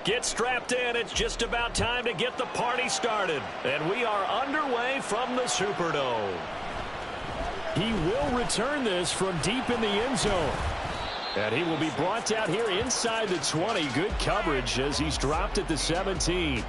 Get strapped in. It's just about time to get the party started. And we are underway from the Superdome. He will return this from deep in the end zone. And he will be brought out here inside the 20. Good coverage as he's dropped at the 17.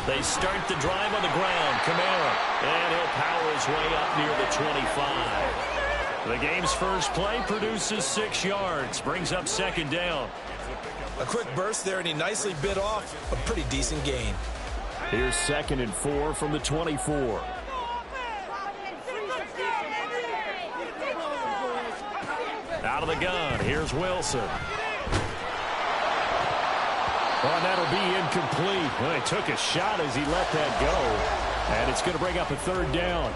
They start the drive on the ground. Kamara. And he'll power his way up near the 25. The game's first play produces 6 yards. Brings up second down. A quick burst there, and he nicely bit off a pretty decent gain. Here's 2nd and 4 from the 24. Out of the gun. Here's Wilson. Oh, that'll be incomplete. Well, he took a shot as he let that go. And it's going to bring up a 3rd down.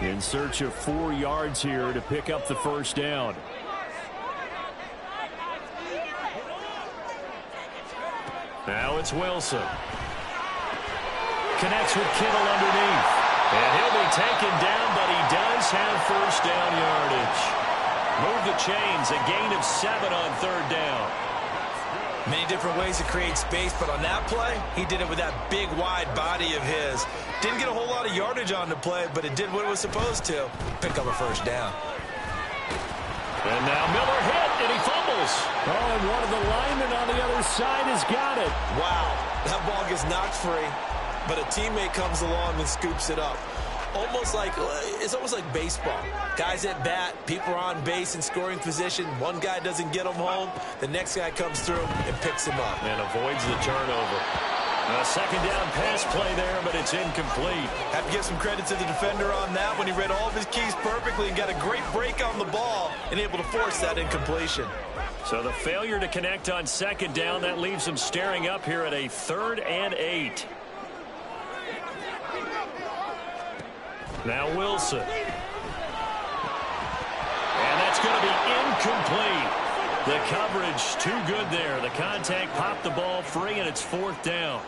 In search of 4 yards here to pick up the 1st down. Now it's Wilson. Connects with Kittle underneath. And he'll be taken down, but he does have 1st down yardage. Move the chains, a gain of 7 on 3rd down. Many different ways to create space, but on that play, he did it with that big, wide body of his. Didn't get a whole lot of yardage on the play, but it did what it was supposed to. Pick up a 1st down. And now Miller hit, and he fumbles. Oh, and one of the linemen on the other side has got it. Wow, that ball gets knocked free, but a teammate comes along and scoops it up. It's almost like baseball. Guys at bat, people are on base in scoring position. One guy doesn't get him home. The next guy comes through and picks him up. And avoids the turnover. A 2nd down pass play there, but it's incomplete. Have to give some credit to the defender on that when he read all of his keys perfectly and got a great break on the ball and able to force that incompletion. So the failure to connect on 2nd down, that leaves him staring up here at a 3rd and 8. Now Wilson. And that's going to be incomplete. The coverage too good there. The contact popped the ball free, and it's 4th down.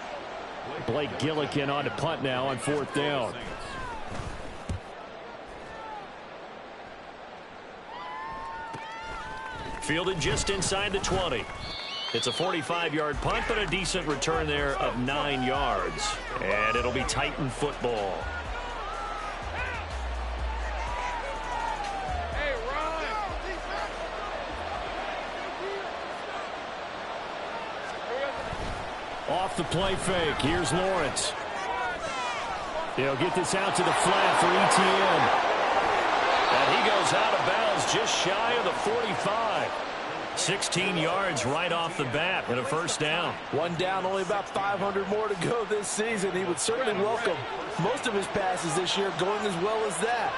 Blake Gillikin on to punt now on 4th down. Fielded just inside the 20. It's a 45-yard punt, but a decent return there of 9 yards. And it'll be Titan football. Off the play fake. Here's Lawrence. He'll get this out to the flat for ETN. And he goes out of bounds just shy of the 45. 16 yards right off the bat and a 1st down. One down, only about 500 more to go this season. He would certainly welcome most of his passes this year going as well as that.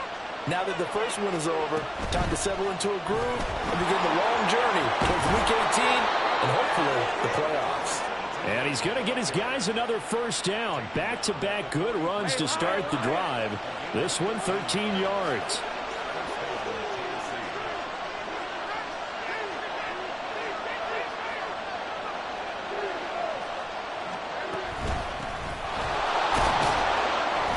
Now that the first one is over, time to settle into a groove and begin the long journey towards Week 18 and hopefully the playoffs. And he's going to get his guys another 1st down. Back-to-back good runs to start the drive. This one 13 yards.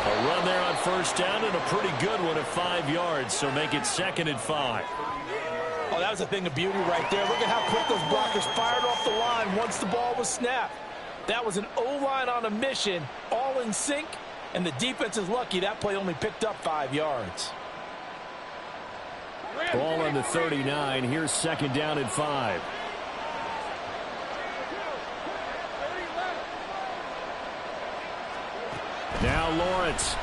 A run there on 1st down and a pretty good one at 5 yards, so make it 2nd and 5. Oh, that was a thing of beauty right there. Look at how quick those blockers fired off the line once the ball was snapped. That was an O-line on a mission, all in sync, and the defense is lucky that play only picked up 5 yards. Ball on the 39. Here's 2nd down and 5. Now Lawrence.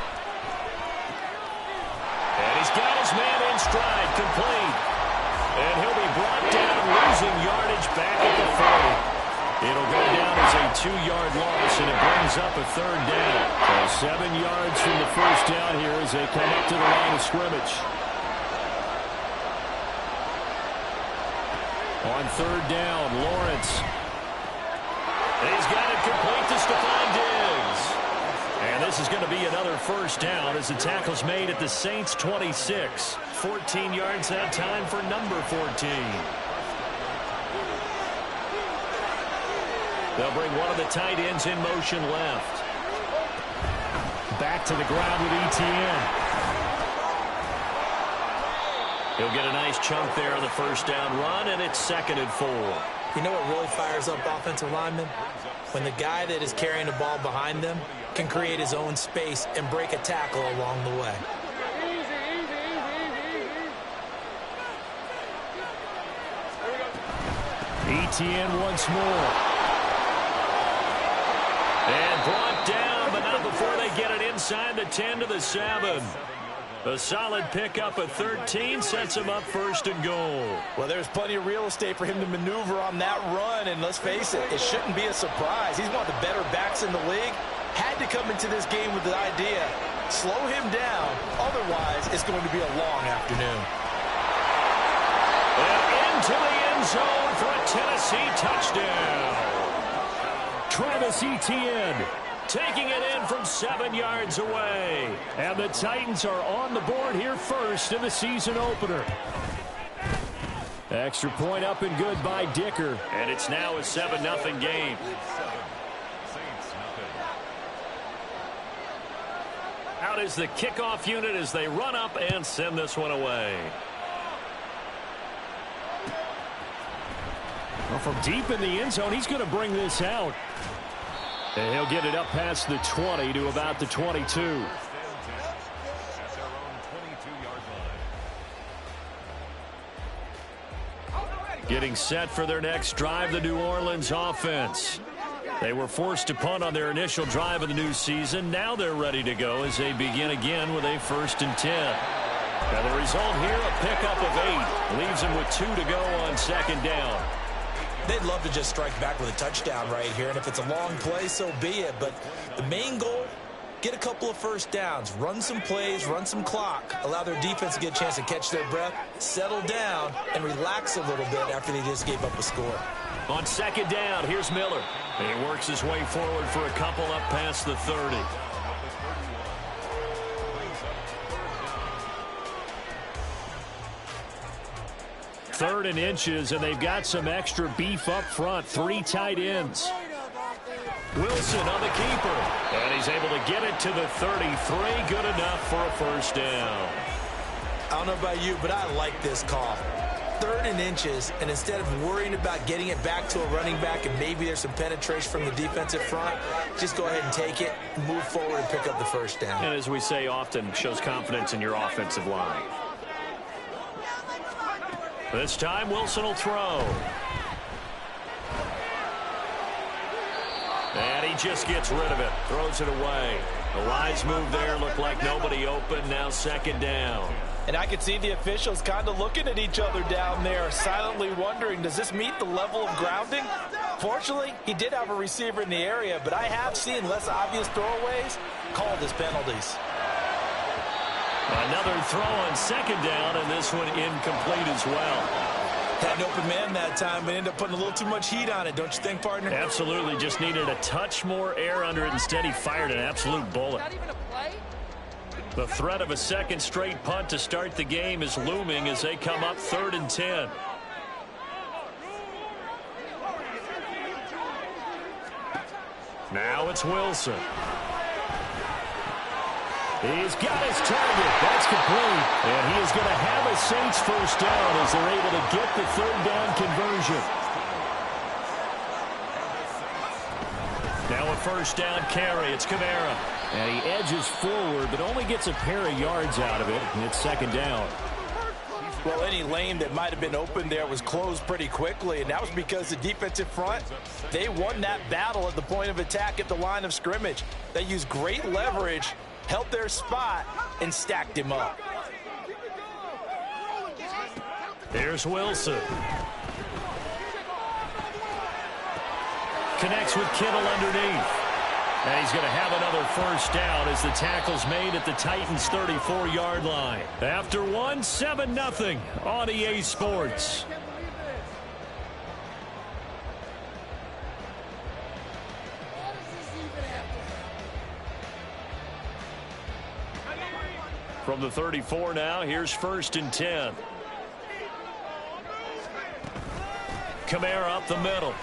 And he's got his man in stride, complete. And he'll be brought down, losing yardage back at the 40. It'll go down as a 2-yard loss, and it brings up a 3rd down. So 7 yards from the first down here as they come up to the line of scrimmage. On 3rd down, Lawrence. He's got it complete to Stephon Diggs. And this is going to be another 1st down as the tackle's made at the Saints' 26. 14 yards that time for number 14. They'll bring one of the tight ends in motion left. Back to the ground with Etienne. He'll get a nice chunk there on the 1st down run, and it's 2nd and 4. You know what really fires up offensive linemen? When the guy that is carrying the ball behind them can create his own space and break a tackle along the way. Etienne once more. And brought down, but not before they get it inside the 10 to the 7. A solid pickup at 13 sets him up 1st and goal. Well, there's plenty of real estate for him to maneuver on that run, and let's face it, it shouldn't be a surprise. He's one of the better backs in the league. Had to come into this game with the idea, slow him down, otherwise it's going to be a long afternoon. And into the end zone for a Tennessee touchdown. Travis Etienne taking it in from 7 yards away. And the Titans are on the board here first in the season opener. Extra point up and good by Dicker. And it's now a 7-0 game. Out is the kickoff unit as they run up and send this one away. Well, from deep in the end zone, he's going to bring this out. And he'll get it up past the 20 to about the 22. Getting set for their next drive, the New Orleans offense. They were forced to punt on their initial drive of the new season. Now they're ready to go as they begin again with a 1st and 10. Now the result here, a pickup of 8. Leaves them with 2 to go on 2nd down. They'd love to just strike back with a touchdown right here, and if it's a long play, so be it. But the main goal, get a couple of 1st downs, run some plays, run some clock, allow their defense to get a chance to catch their breath, settle down, and relax a little bit after they just gave up a score. On 2nd down, here's Miller. He works his way forward for a couple up past the 30. Third and inches, and they've got some extra beef up front. 3 tight ends. Wilson on the keeper. And he's able to get it to the 33. Good enough for a 1st down. I don't know about you, but I like this call. 3rd and inches, and instead of worrying about getting it back to a running back and maybe there's some penetration from the defensive front, just go ahead and take it, move forward, and pick up the 1st down. And as we say often, shows confidence in your offensive line. This time, Wilson will throw. And he just gets rid of it. Throws it away. A wise move there. Looked like nobody open. Now 2nd down. And I could see the officials kind of looking at each other down there, silently wondering, does this meet the level of grounding? Fortunately, he did have a receiver in the area, but I have seen less obvious throwaways called as penalties. Another throw on 2nd down, and this one incomplete as well. Had an open man that time, but ended up putting a little too much heat on it, don't you think, partner? Absolutely. Just needed a touch more air under it. Instead, he fired an absolute bullet. The threat of a 2nd straight punt to start the game is looming as they come up 3rd and 10. Now it's Wilson. He's got his target. That's complete. And he is going to have a Saints 1st down as they're able to get the 3rd down conversion. Now a 1st down carry. It's Kamara. And he edges forward, but only gets a pair of yards out of it. And it's 2nd down. Well, any lane that might have been open there was closed pretty quickly, and that was because the defensive front, they won that battle at the point of attack at the line of scrimmage. They used great leverage, held their spot, and stacked him up. Here's Wilson. Connects with Kittle underneath. And he's going to have another first down as the tackle's made at the Titans' 34-yard line. After one, 7-0 on EA Sports. From the 34 now, here's 1st and 10. Kamara up the middle.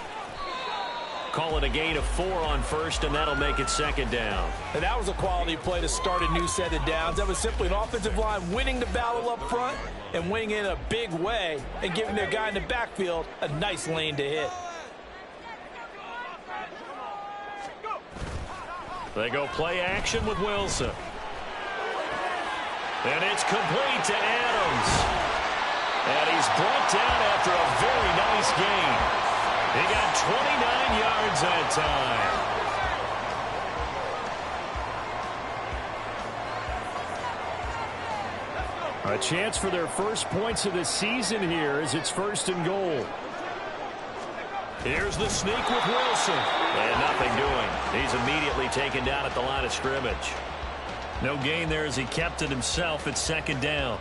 Call it a gain of 4 on 1st, and that'll make it 2nd down. And that was a quality play to start a new set of downs. That was simply an offensive line winning the battle up front and winning in a big way and giving their guy in the backfield a nice lane to hit. They go play action with Wilson. And it's complete to Adams. And he's brought down after a very nice gain. He got 29 yards that time. A chance for their first points of the season here as it's 1st and goal. Here's the sneak with Wilson. And nothing doing. He's immediately taken down at the line of scrimmage. No gain there as he kept it himself at 2nd down.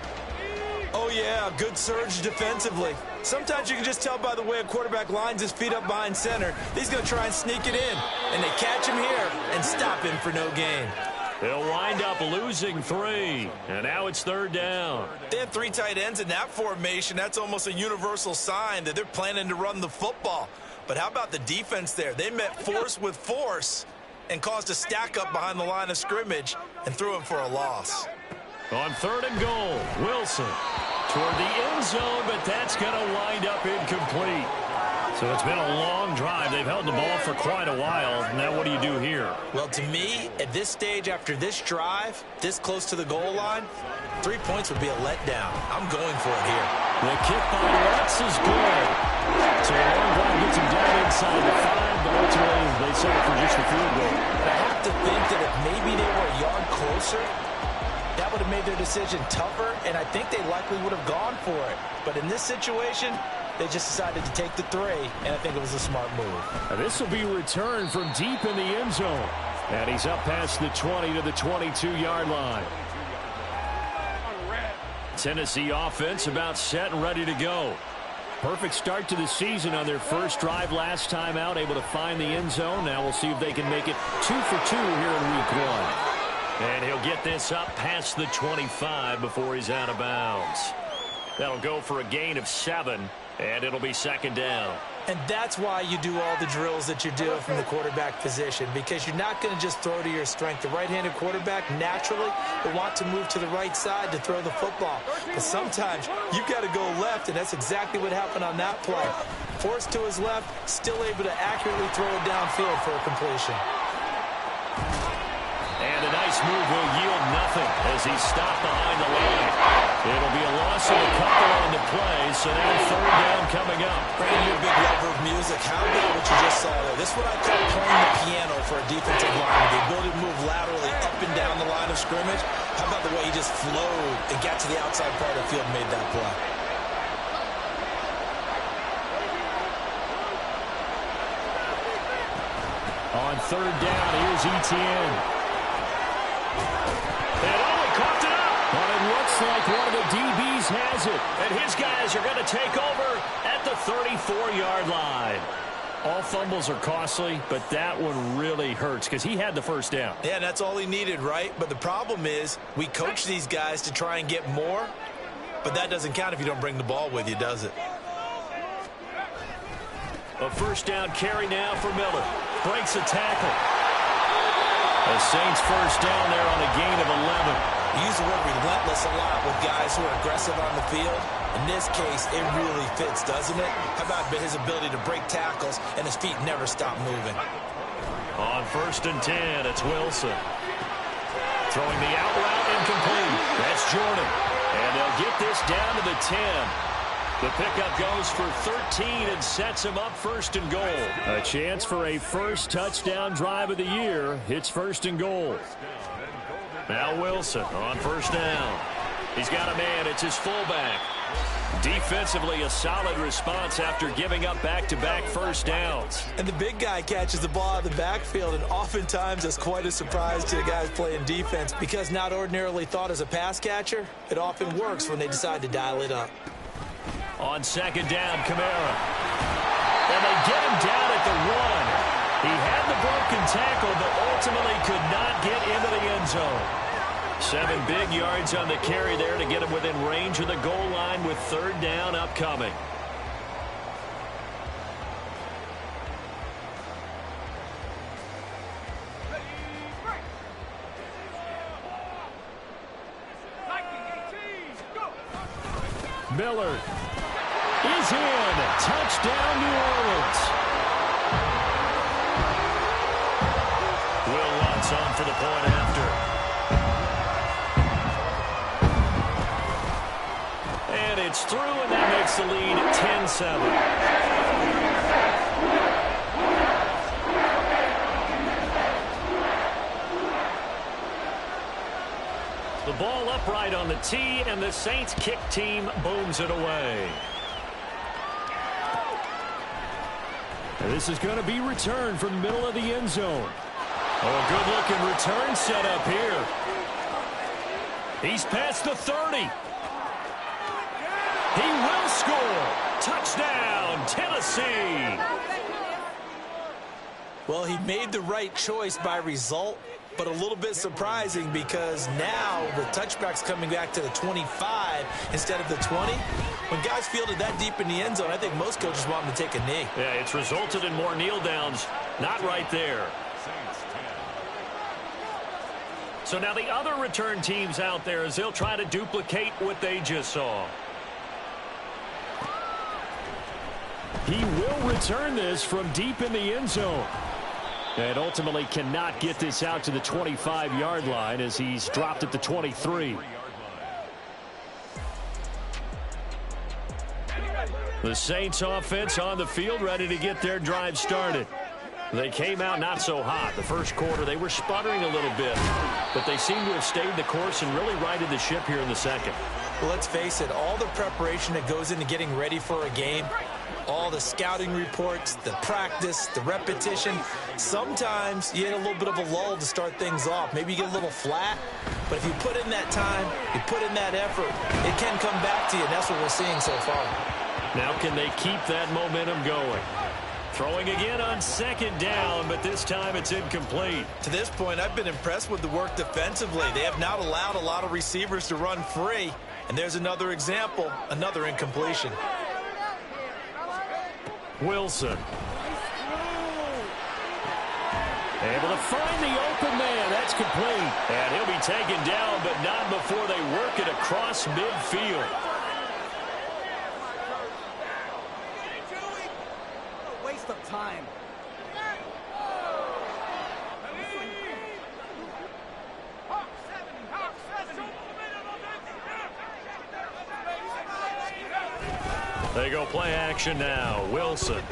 Oh, yeah, good surge defensively. Sometimes you can just tell by the way a quarterback lines his feet up behind center. He's going to try and sneak it in. And they catch him here and stop him for no gain. They'll wind up losing 3. And now it's 3rd down. They have 3 tight ends in that formation. That's almost a universal sign that they're planning to run the football. But how about the defense there? They met force with force and caused a stack up behind the line of scrimmage and threw him for a loss. On 3rd and goal, Wilson toward the end zone, but that's going to wind up incomplete. So it's been a long drive. They've held the ball for quite a while. Now what do you do here? Well, to me, at this stage, after this drive, this close to the goal line, 3 points would be a letdown. I'm going for it here. The kick by Lutz is good. So a long drive gets him down inside the 5, but ultimately they settle for just a field goal. I have to think that if maybe they were a yard closer, that would have made their decision tougher, and I think they likely would have gone for it. But in this situation, they just decided to take the 3, and I think it was a smart move. This will be returned from deep in the end zone. And he's up past the 20 to the 22-yard line. Tennessee offense about set and ready to go. Perfect start to the season on their first drive last time out, able to find the end zone. Now we'll see if they can make it 2 for 2 here in week 1. And he'll get this up past the 25 before he's out of bounds. That'll go for a gain of 7, and it'll be 2nd down. And that's why you do all the drills that you do from the quarterback position, because you're not going to just throw to your strength. The right-handed quarterback naturally will want to move to the right side to throw the football. But sometimes you've got to go left, and that's exactly what happened on that play. Forced to his left, still able to accurately throw it downfield for a completion. And a nice move will yield nothing as he's stopped behind the line. It'll be a loss of a couple on the play, so now 3rd down coming up. Brandon, you're a big lover of music. How about what you just saw there? This is what I call playing the piano for a defensive line. The ability to move laterally up and down the line of scrimmage. How about the way he just flowed and got to the outside part of the field and made that play? On 3rd down, here's Etienne. And he caught it up. But it looks like one of the DBs has it. And his guys are going to take over at the 34-yard line. All fumbles are costly, but that one really hurts because he had the first down. Yeah, and that's all he needed, right? But the problem is we coach these guys to try and get more, but that doesn't count if you don't bring the ball with you, does it? A first down carry now for Miller. Breaks a tackle. The Saints first down there on a gain of 11. You use the word relentless a lot with guys who are aggressive on the field. In this case, it really fits, doesn't it? How about his ability to break tackles and his feet never stop moving? On 1st and 10, it's Wilson. Throwing the out route incomplete. That's Jordan. And they'll get this down to the 10. The pickup goes for 13 and sets him up 1st and goal. A chance for a first touchdown drive of the year. It's 1st and goal. Now Wilson on 1st down. He's got a man. It's his fullback. Defensively, a solid response after giving up back-to-back first downs. And the big guy catches the ball out of the backfield, and oftentimes that's quite a surprise to the guys playing defense because not ordinarily thought as a pass catcher, it often works when they decide to dial it up. On second down, Kamara. And they get him down at the 1. He had the broken tackle, but ultimately could not get into the end zone. 7 big yards on the carry there to get him within range of the goal line with third down upcoming. Miller is in. Touchdown, New Orleans. Will Lutz on for the point after. And it's through, and that makes the lead 10-7. The ball upright on the tee, and the Saints kick team booms it away. And this is going to be returned from the middle of the end zone. Oh, good-looking return set up here. He's past the 30. He will score. Touchdown, Tennessee. Well, he made the right choice by result, but a little bit surprising because now with touchbacks coming back to the 25 instead of the 20, when guys fielded that deep in the end zone, I think most coaches want them to take a knee. Yeah, it's resulted in more kneel downs. Not right there. So now the other return teams out there as they'll try to duplicate what they just saw. He will return this from deep in the end zone. And ultimately cannot get this out to the 25-yard line as he's dropped at the 23. The Saints offense on the field ready to get their drive started. They came out not so hot. The first quarter, they were sputtering a little bit, but they seem to have stayed the course and really righted the ship here in the second. Well, let's face it, all the preparation that goes into getting ready for a game, all the scouting reports, the practice, the repetition, sometimes you get a little bit of a lull to start things off. Maybe you get a little flat, but if you put in that time, you put in that effort, it can come back to you, and that's what we're seeing so far. Now can they keep that momentum going? Throwing again on second down, but this time it's incomplete. To this point, I've been impressed with the work defensively. They have not allowed a lot of receivers to run free. And there's another example, another incompletion. Wilson. Able to find the open man. That's complete. And he'll be taken down, but not before they work it across midfield. Of time. They go play action now. Wilson.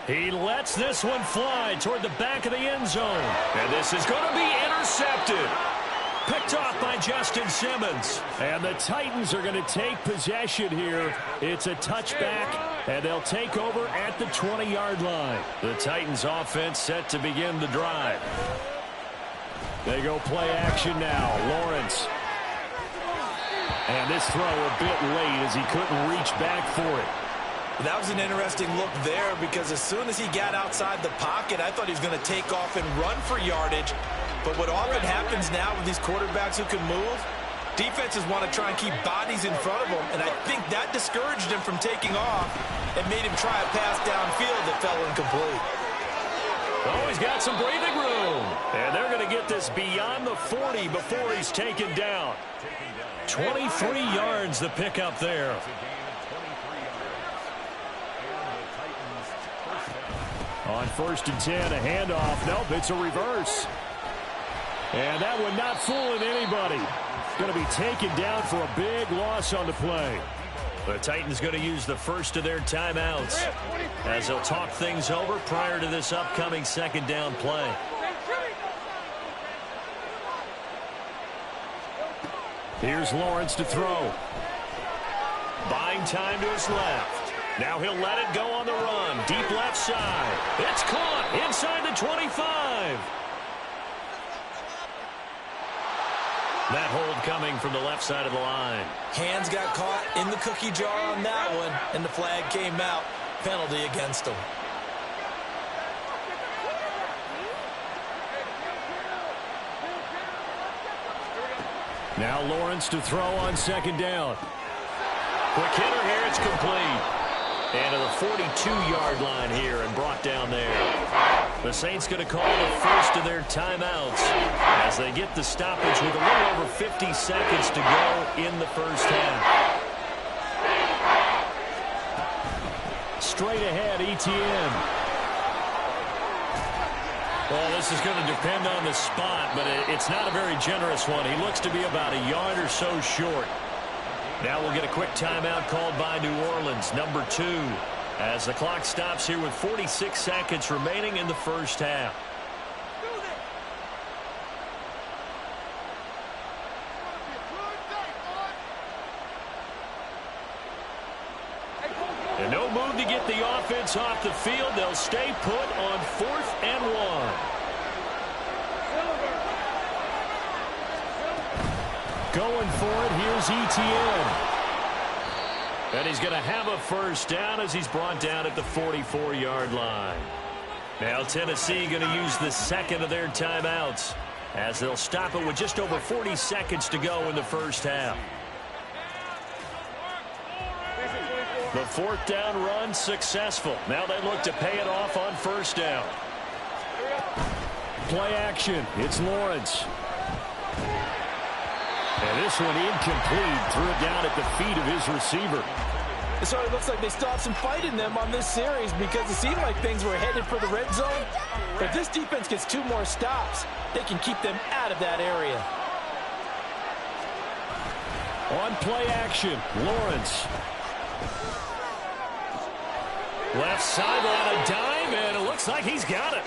He lets this one fly toward the back of the end zone. And this is going to be intercepted. Picked off by Justin Simmons. And the Titans are going to take possession here. It's a touchback, and they'll take over at the 20-yard line. The Titans offense set to begin the drive. They go play action now. Lawrence. And this throw a bit late as he couldn't reach back for it. That was an interesting look there because as soon as he got outside the pocket, I thought he was going to take off and run for yardage. But what often happens now with these quarterbacks who can move, defenses want to try and keep bodies in front of them, and I think that discouraged him from taking off and made him try a pass downfield that fell incomplete. Oh, he's got some breathing room. And they're going to get this beyond the 40 before he's taken down. 23 yards the pickup there. On 1st and 10, a handoff. Nope, it's a reverse. And that one not fooling anybody. Going to be taken down for a big loss on the play. The Titans going to use the first of their timeouts as they'll talk things over prior to this upcoming second down play. Here's Lawrence to throw. Buying time to his left. Now he'll let it go on the run. Deep left side. It's caught inside the 25. That hold coming from the left side of the line. Hands got caught in the cookie jar on that one, and the flag came out. Penalty against him. Now Lawrence to throw on second down. Quick hitter here. It's complete. And to the 42-yard line here and brought down there. The Saints going to call the first of their timeouts as they get the stoppage with a little over 50 seconds to go in the first half. Straight ahead, ETN. Well, this is going to depend on the spot, but it's not a very generous one. He looks to be about a yard or so short. Now we'll get a quick timeout called by New Orleans, number 2, as the clock stops here with 46 seconds remaining in the first half. And no move to get the offense off the field. They'll stay put on 4th and 1. Going for it, here's ETN. And he's going to have a first down as he's brought down at the 44-yard line. Now Tennessee going to use the second of their timeouts as they'll stop it with just over 40 seconds to go in the first half. The 4th down run successful. Now they look to pay it off on first down. Play action. It's Lawrence. And this one incomplete. Threw it down at the feet of his receiver. So it looks like they still have some fight in them on this series because it seemed like things were headed for the red zone. But if this defense gets 2 more stops, they can keep them out of that area. On play action, Lawrence. Left sideline, a dime, and it looks like he's got it.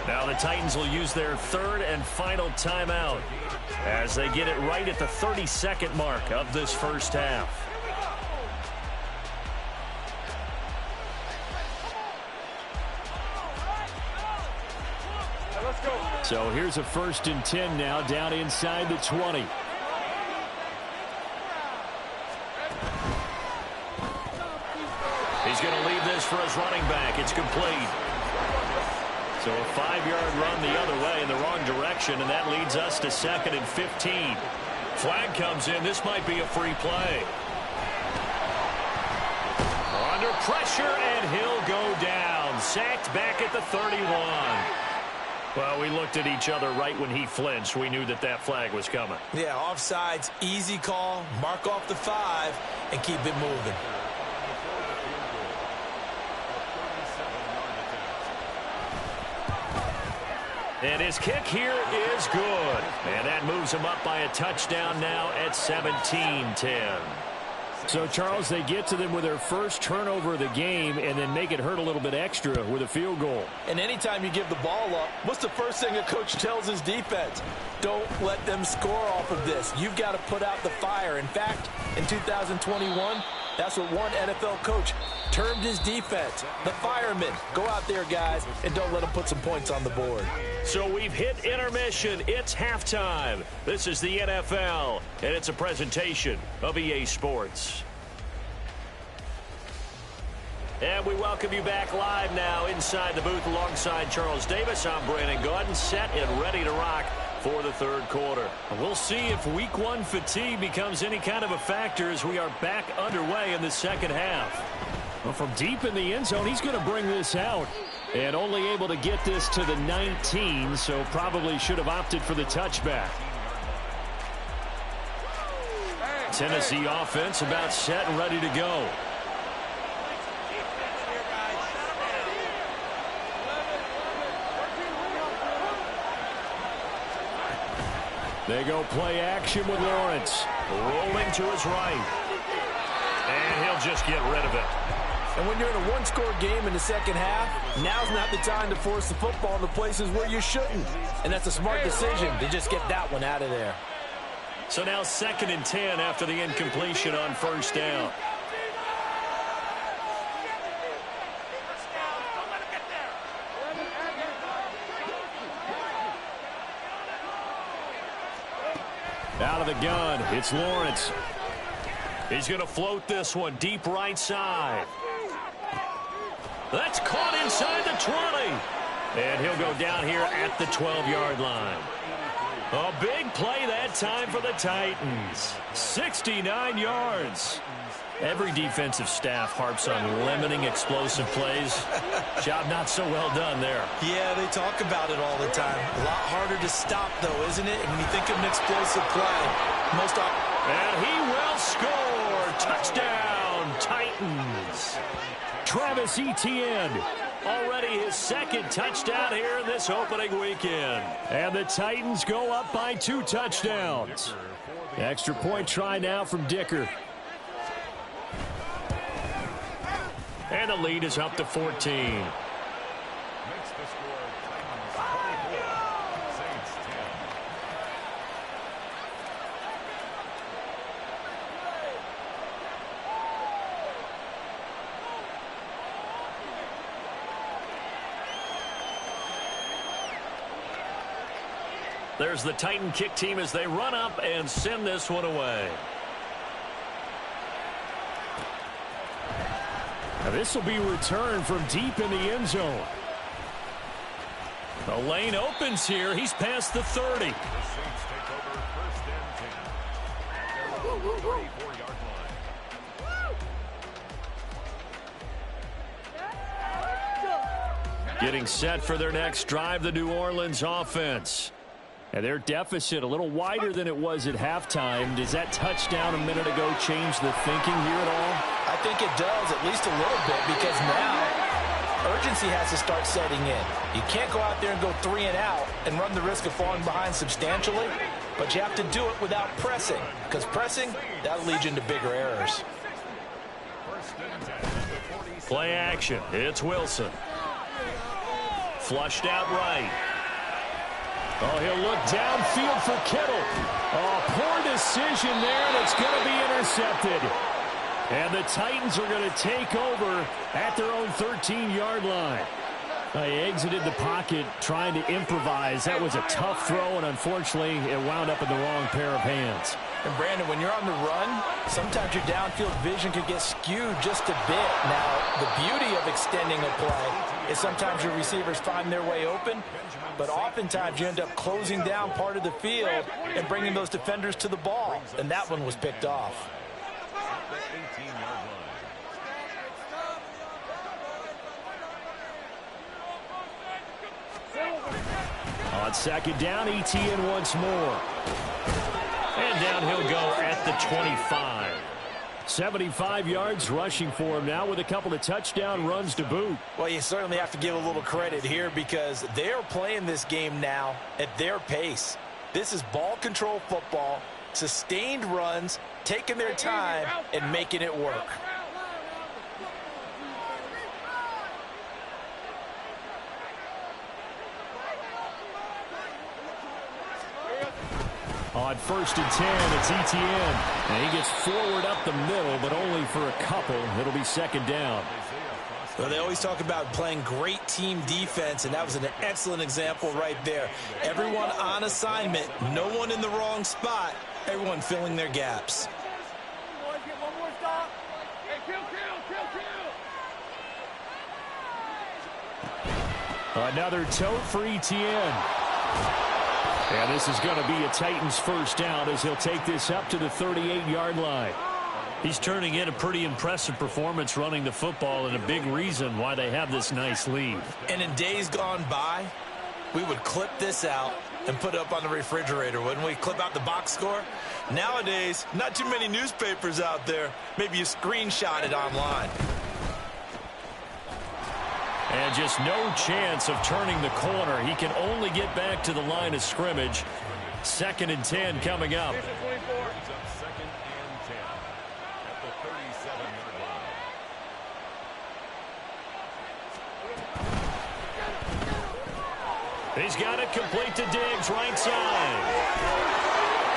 Now the Titans will use their 3rd and final timeout as they get it right at the 30-second mark of this first half. So here's a 1st and 10 now down inside the 20. He's going to leave this for his running back. It's complete. So a 5-yard run the other way in the wrong direction, and that leads us to 2nd and 15. Flag comes in. This might be a free play. Under pressure, and he'll go down. Sacked back at the 31. Well, we looked at each other right when he flinched. We knew that flag was coming. Yeah, offsides, easy call. Mark off the 5 and keep it moving. And his kick here is good. And that moves him up by a touchdown now at 17-10. So, Charles, they get to them with their first turnover of the game and then make it hurt a little bit extra with a field goal. And anytime you give the ball up, what's the first thing a coach tells his defense? Don't let them score off of this. You've got to put out the fire. In fact, in 2021, that's what one NFL coach termed his defense. The firemen. Go out there, guys, and don't let them put some points on the board. So we've hit intermission. It's halftime. This is the NFL, and it's a presentation of EA Sports. And we welcome you back live now inside the booth alongside Charles Davis. I'm Brandon Gaudin, set and ready to rock for the 3rd quarter. We'll see if week 1 fatigue becomes any kind of a factor as we are back underway in the second half. Well, from deep in the end zone, he's going to bring this out. And only able to get this to the 19, so probably should have opted for the touchback. Tennessee offense about set and ready to go. They go play action with Lawrence. Rolling to his right. And he'll just get rid of it. And when you're in a 1-score game in the second half, now's not the time to force the football in the places where you shouldn't. And that's a smart decision to just get that one out of there. So now 2nd and 10 after the incompletion on first down. Out of the gun, it's Lawrence. He's going to float this one deep right side. That's caught inside the 20. And he'll go down here at the 12-yard line. A big play that time for the Titans. 69 yards. Every defensive staff harps on limiting explosive plays. Job not so well done there. Yeah, they talk about it all the time. A lot harder to stop, though, isn't it? When you think of an explosive play, and he will score. Touchdown, Titans. Travis Etienne. Already his second touchdown here in this opening weekend. And the Titans go up by 2 touchdowns. Extra point try now from Dicker. And the lead is up to 14. There's the Titan kick team as they run up and send this one away. Now this will be returned from deep in the end zone. The lane opens here. He's past the 30. Getting set for their next drive, the New Orleans offense. And their deficit a little wider than it was at halftime. Does that touchdown a minute ago change the thinking here at all? I think it does, at least a little bit, because now urgency has to start setting in. You can't go out there and go 3 and out and run the risk of falling behind substantially, but you have to do it without pressing, because pressing, that'll lead you into bigger errors. Play action. It's Wilson. Flushed out right. Oh, he'll look downfield for Kittle. Oh, poor decision there, and it's going to be intercepted. And the Titans are going to take over at their own 13-yard line. He exited the pocket trying to improvise. That was a tough throw, and unfortunately, it wound up in the wrong pair of hands. And, Brandon, when you're on the run, sometimes your downfield vision can get skewed just a bit. Now, the beauty of extending a play is sometimes your receivers find their way open, but oftentimes you end up closing down part of the field and bringing those defenders to the ball. And that one was picked off. On second down, Etienne once more. And down he'll go at the 25. 75 yards rushing for him now with a couple of touchdown runs to boot. Well, you certainly have to give a little credit here because they're playing this game now at their pace. This is ball control football, sustained runs, taking their time and making it work. On 1st and 10, it's Etienne. And he gets forward up the middle, but only for a couple. It'll be 2nd down. Well, they always talk about playing great team defense, and that was an excellent example right there. Everyone on assignment, no one in the wrong spot, everyone filling their gaps. Another tote for Etienne. And this is going to be a Titans first down as he'll take this up to the 38-yard line. He's turning in a pretty impressive performance running the football and a big reason why they have this nice lead. And in days gone by, we would clip this out and put it up on the refrigerator, wouldn't we? Clip out the box score. Nowadays, not too many newspapers out there. Maybe you screenshot it online. And just no chance of turning the corner. He can only get back to the line of scrimmage. 2nd and 10 coming up. He's got it complete to Diggs, right side.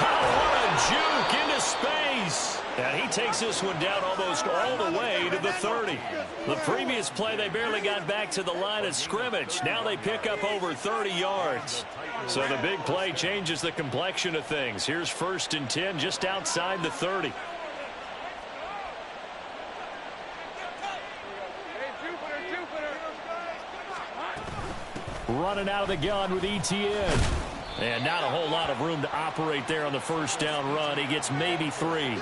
Oh, what a juke into space. And he takes this one down almost all the way to the 30. The previous play, they barely got back to the line of scrimmage. Now they pick up over 30 yards. So the big play changes the complexion of things. Here's 1st and 10 just outside the 30. Running out of the gun with ETN. And not a whole lot of room to operate there on the 1st down run. He gets maybe 3.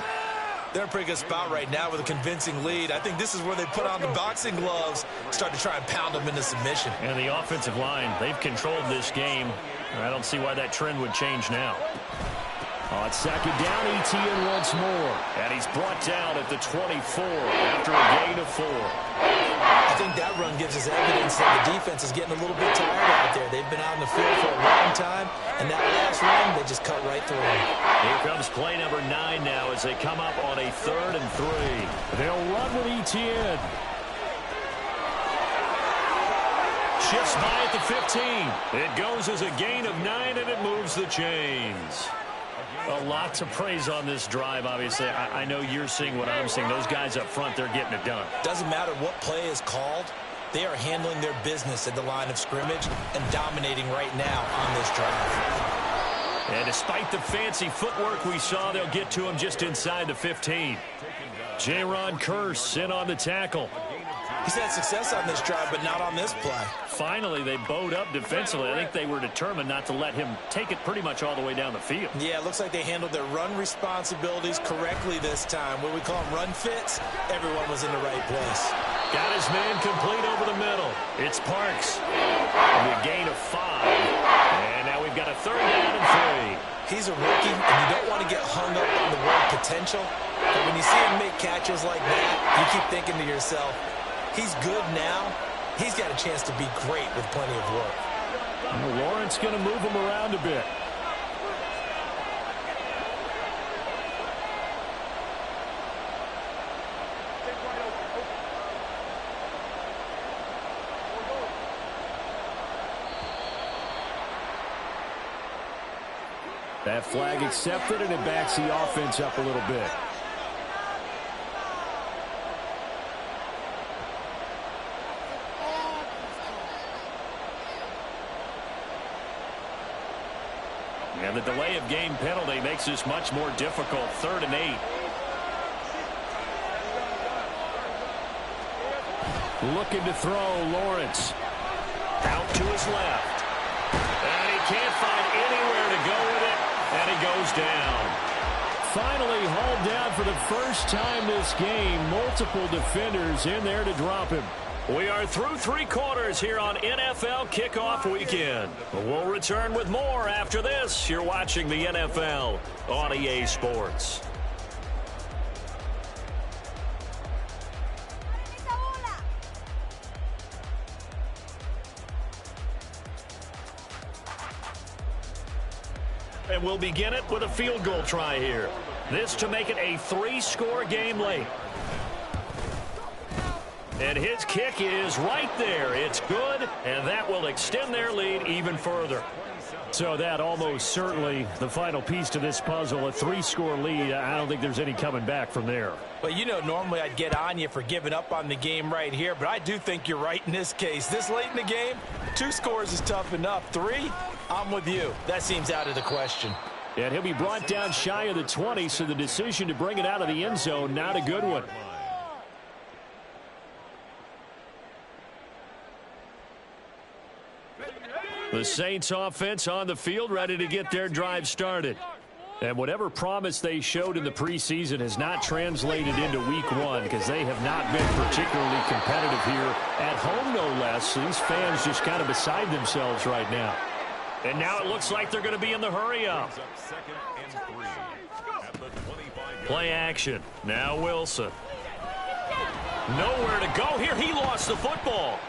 They're in a pretty good spot right now with a convincing lead. I think this is where they put on the boxing gloves, start to try and pound them into submission. And the offensive line, they've controlled this game. I don't see why that trend would change now. On 2nd down, ETN once more. And he's brought down at the 24 after a gain of 4. I think that run gives us evidence that the defense is getting a little bit tired out there. They've been out in the field for a long time, and that last run, they just cut right through them. Here comes play number 9 now as they come up on a 3rd and 3. They'll run with ETN. Shifts by at the 15. It goes as a gain of 9, and it moves the chains. A lot to praise on this drive, obviously. I know you're seeing what I'm seeing. Those guys up front, they're getting it done. Doesn't matter what play is called. They are handling their business at the line of scrimmage and dominating right now on this drive. And despite the fancy footwork we saw, they'll get to him just inside the 15. Jaron Kearse in on the tackle. He's had success on this drive, but not on this play. Finally, they bowed up defensively. I think they were determined not to let him take it pretty much all the way down the field. Yeah, it looks like they handled their run responsibilities correctly this time. What we call them run fits, everyone was in the right place. Got his man complete over the middle. It's Parks. And a gain of 5. And now we've got a 3rd down and 3. He's a rookie, and you don't want to get hung up on the word potential. But when you see him make catches like that, you keep thinking to yourself, he's good now. He's got a chance to be great with plenty of work. Lawrence going to move him around a bit. That flag accepted, and it backs the offense up a little bit. And the delay of game penalty makes this much more difficult. 3rd and 8. Looking to throw, Lawrence. Out to his left. And he can't find anywhere to go with it. And he goes down. Finally hauled down for the first time this game. Multiple defenders in there to drop him. We are through 3 quarters here on NFL Kickoff Weekend. We'll return with more after this. You're watching the NFL on EA Sports. And we'll begin it with a field goal try here. This to make it a 3-score game late. And his kick is right there. It's good, and that will extend their lead even further. So that almost certainly the final piece to this puzzle, a 3-score lead. I don't think there's any coming back from there. Well, you know, normally I'd get on you for giving up on the game right here, but I do think you're right in this case. This late in the game, 2 scores is tough enough. 3, I'm with you. That seems out of the question. And he'll be brought down shy of the 20, so the decision to bring it out of the end zone, not a good one. The Saints offense on the field, ready to get their drive started. And whatever promise they showed in the preseason has not translated into week 1 because they have not been particularly competitive here at home, no less. These fans just kind of beside themselves right now. And now it looks like they're going to be in the hurry-up. Play action. Now Wilson. Nowhere to go here. He lost the football.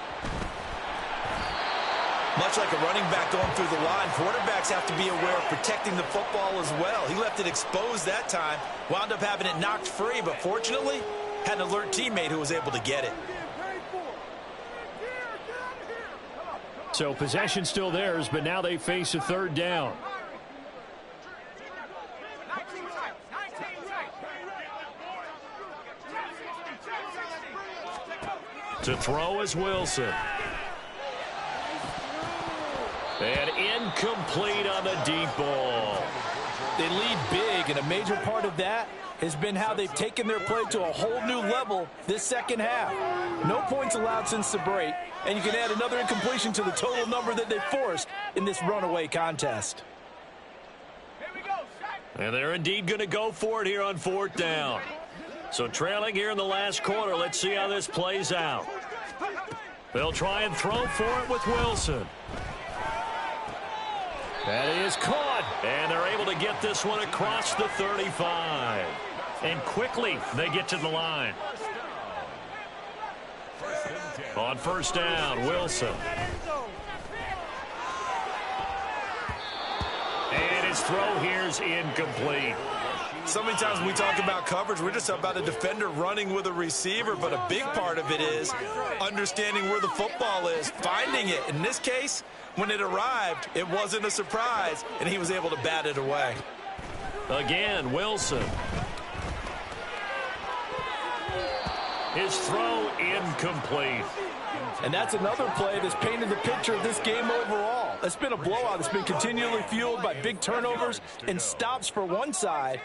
Much like a running back going through the line, quarterbacks have to be aware of protecting the football as well. He left it exposed that time, wound up having it knocked free, but fortunately, had an alert teammate who was able to get it. So possession still theirs, but now they face a 3rd down. To throw is Wilson. And incomplete on the deep ball. They lead big, and a major part of that has been how they've taken their play to a whole new level this second half. No points allowed since the break, and you can add another incompletion to the total number that they forced in this runaway contest. And they're indeed going to go for it here on 4th down. So trailing here in the last quarter, let's see how this plays out. They'll try and throw for it with Wilson. That is caught. And they're able to get this one across the 35. And quickly, they get to the line. On 1st down, Wilson. And his throw here's incomplete. So many times when we talk about coverage, we're just about a defender running with a receiver, but a big part of it is understanding where the football is, finding it. In this case, when it arrived, it wasn't a surprise, and he was able to bat it away. Again, Wilson. His throw incomplete. And that's another play that's painted the picture of this game overall. It's been a blowout. It's been continually fueled by big turnovers and stops for one side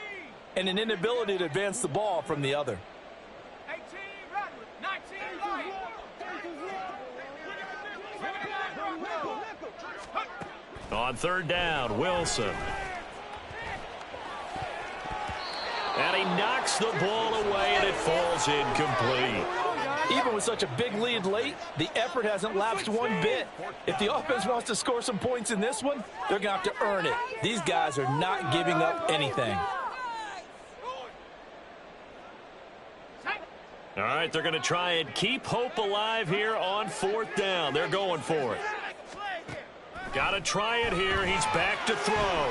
and an inability to advance the ball from the other. On 3rd down, Wilson. And he knocks the ball away, and it falls incomplete. Even with such a big lead late, the effort hasn't lapsed one bit. If the offense wants to score some points in this one, they're going to have to earn it. These guys are not giving up anything. All right, they're going to try and keep hope alive here on 4th down. They're going for it. Got to try it here. He's back to throw.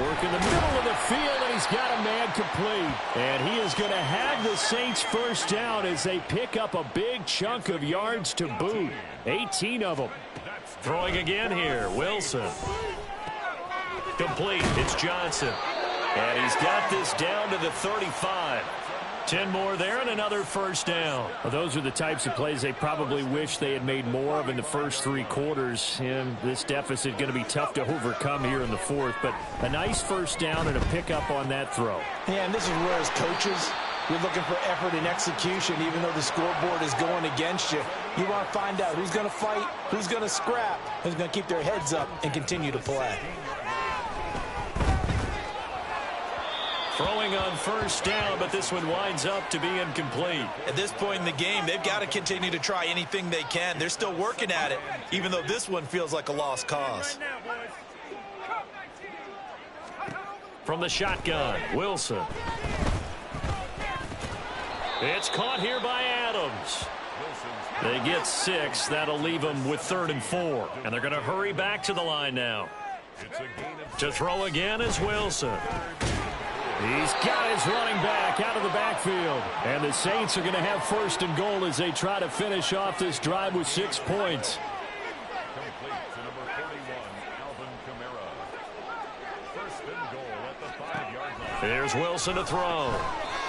Work in the middle of the field, and he's got a man complete. And he is going to have the Saints 1st down as they pick up a big chunk of yards to boot. 18 of them. Throwing again here, Wilson. Complete, it's Johnson. And he's got this down to the 35. 10 more there and another 1st down. Well, those are the types of plays they probably wish they had made more of in the first 3 quarters. And this deficit going to be tough to overcome here in the 4th. But a nice 1st down and a pickup on that throw. Yeah, and this is where as coaches, you're looking for effort and execution. Even though the scoreboard is going against you, you want to find out who's going to fight, who's going to scrap, who's going to keep their heads up and continue to play. Throwing on 1st down, but this one winds up to be incomplete. At this point in the game, they've got to continue to try anything they can. They're still working at it, even though this one feels like a lost cause. From the shotgun, Wilson. It's caught here by Adams. They get 6. That'll leave them with 3rd and 4. And they're going to hurry back to the line now. To throw again is Wilson. He's got his running back out of the backfield. And the Saints are going to have 1st and goal as they try to finish off this drive with 6 points. Here's Wilson to throw.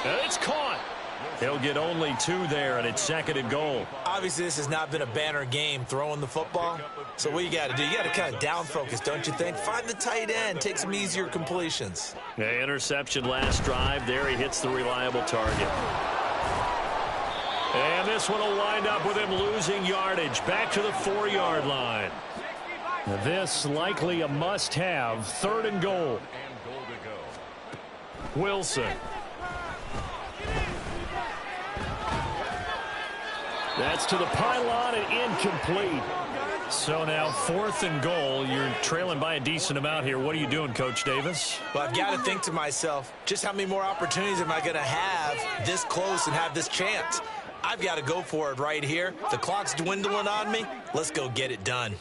And it's caught. He'll get only 2 there, and it's 2nd and goal. Obviously, this has not been a banner game throwing the football. So what you got to do, you got to kind of down focus, don't you think? Find the tight end, take some easier completions. Yeah, interception last drive. There he hits the reliable target. And this one will wind up with him losing yardage back to the 4-yard line. This likely a must-have. 3rd and goal. Wilson. That's to the pylon and incomplete. So now 4th and goal. You're trailing by a decent amount here. What are you doing, Coach Davis? Well, I've got to think to myself, just how many more opportunities am I going to have this close and have this chance? I've got to go for it right here. The clock's dwindling on me. Let's go get it done.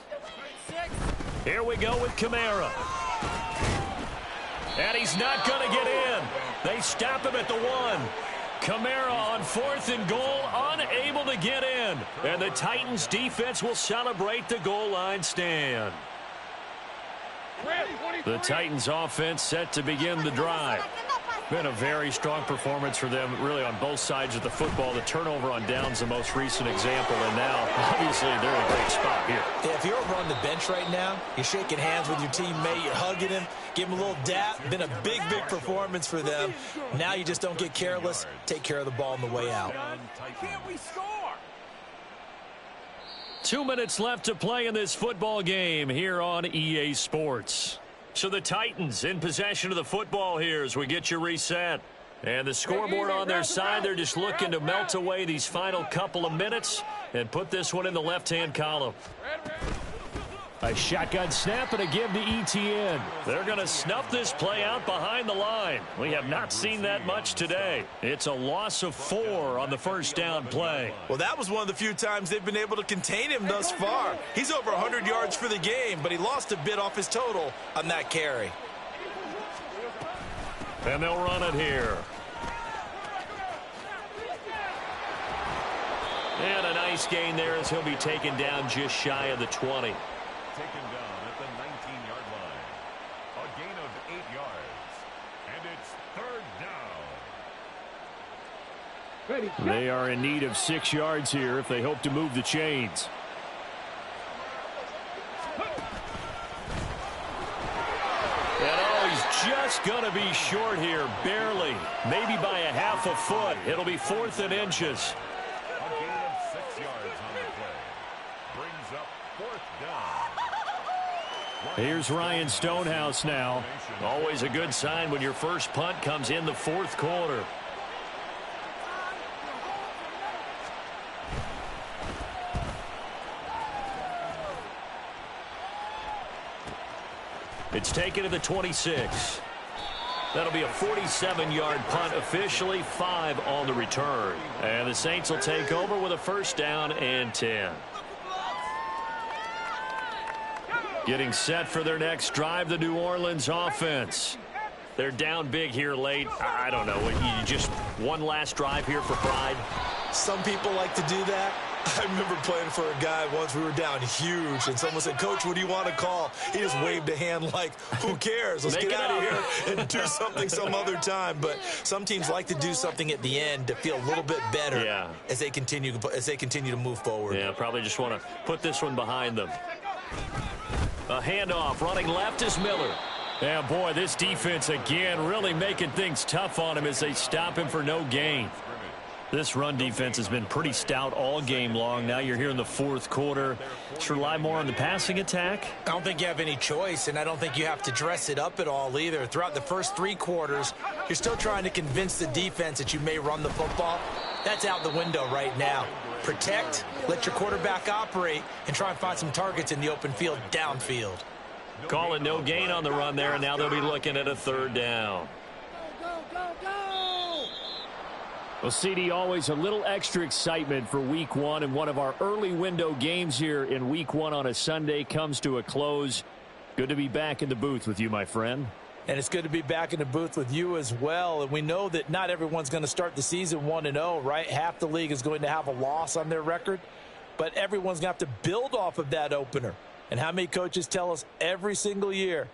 Here we go with Kamara. And he's not going to get in. They stop him at the 1. Kamara on 4th and goal, unable to get in. And the Titans defense will celebrate the goal line stand. The Titans offense set to begin the drive. Been a very strong performance for them, really, on both sides of the football. The turnover on downs, the most recent example, and now, obviously, they're in a great spot here. Yeah, if you're over on the bench right now, you're shaking hands with your teammate, you're hugging him, give him a little dap. Been a big, big performance for them. Now you just don't get careless. Take care of the ball on the way out. Can't we score? 2 minutes left to play in this football game here on EA Sports. So the Titans in possession of the football here as we get you reset. And the scoreboard on their side, they're just looking to melt away these final couple of minutes and put this one in the left-hand column. A shotgun snap and a give to ETN. They're going to snuff this play out behind the line. We have not seen that much today. It's a loss of 4 on the first down play. Well, that was one of the few times they've been able to contain him thus far. He's over 100 yards for the game, but he lost a bit off his total on that carry. And they'll run it here. And a nice gain there as he'll be taken down just shy of the 20. Taken down at the 19-yard line. A gain of 8 yards. And it's third down. They are in need of 6 yards here if they hope to move the chains. And oh, he's just going to be short here, barely. Maybe by a half a foot. It'll be 4th and inches. A gain of 6 yards on the play. Brings up 4th down. Here's Ryan Stonehouse now. Always a good sign when your first punt comes in the 4th quarter. It's taken to the 26. That'll be a 47-yard punt, officially 5 on the return. And the Saints will take over with a first down and 10. Getting set for their next drive, the New Orleans offense. They're down big here late. I don't know. You just one last drive here for pride? Some people like to do that. I remember playing for a guy once. We were down huge, and someone said, "Coach, what do you want to call?" He just waved a hand like, who cares? Let's get out of here and do something some other time. But some teams like to do something at the end to feel a little bit better as they continue to move forward. Yeah, probably just want to put this one behind them. A handoff, running left is Miller. Yeah, boy, this defense again really making things tough on him as they stop him for no gain. This run defense has been pretty stout all game long. Now you're here in the 4th quarter. Just rely more on the passing attack. I don't think you have any choice, and I don't think you have to dress it up at all either. Throughout the first 3 quarters, you're still trying to convince the defense that you may run the football. That's out the window right now. Protect, let your quarterback operate, and try and find some targets in the open field downfield. Call it no gain on the run there, and now they'll be looking at a 3rd down. Well, CD, always a little extra excitement for Week 1, and one of our early window games here in Week 1 on a Sunday comes to a close. Good to be back in the booth with you, my friend. And it's good to be back in the booth with you as well. And we know that not everyone's going to start the season 1-0, right? Half the league is going to have a loss on their record, but everyone's going to have to build off of that opener. And how many coaches tell us every single year,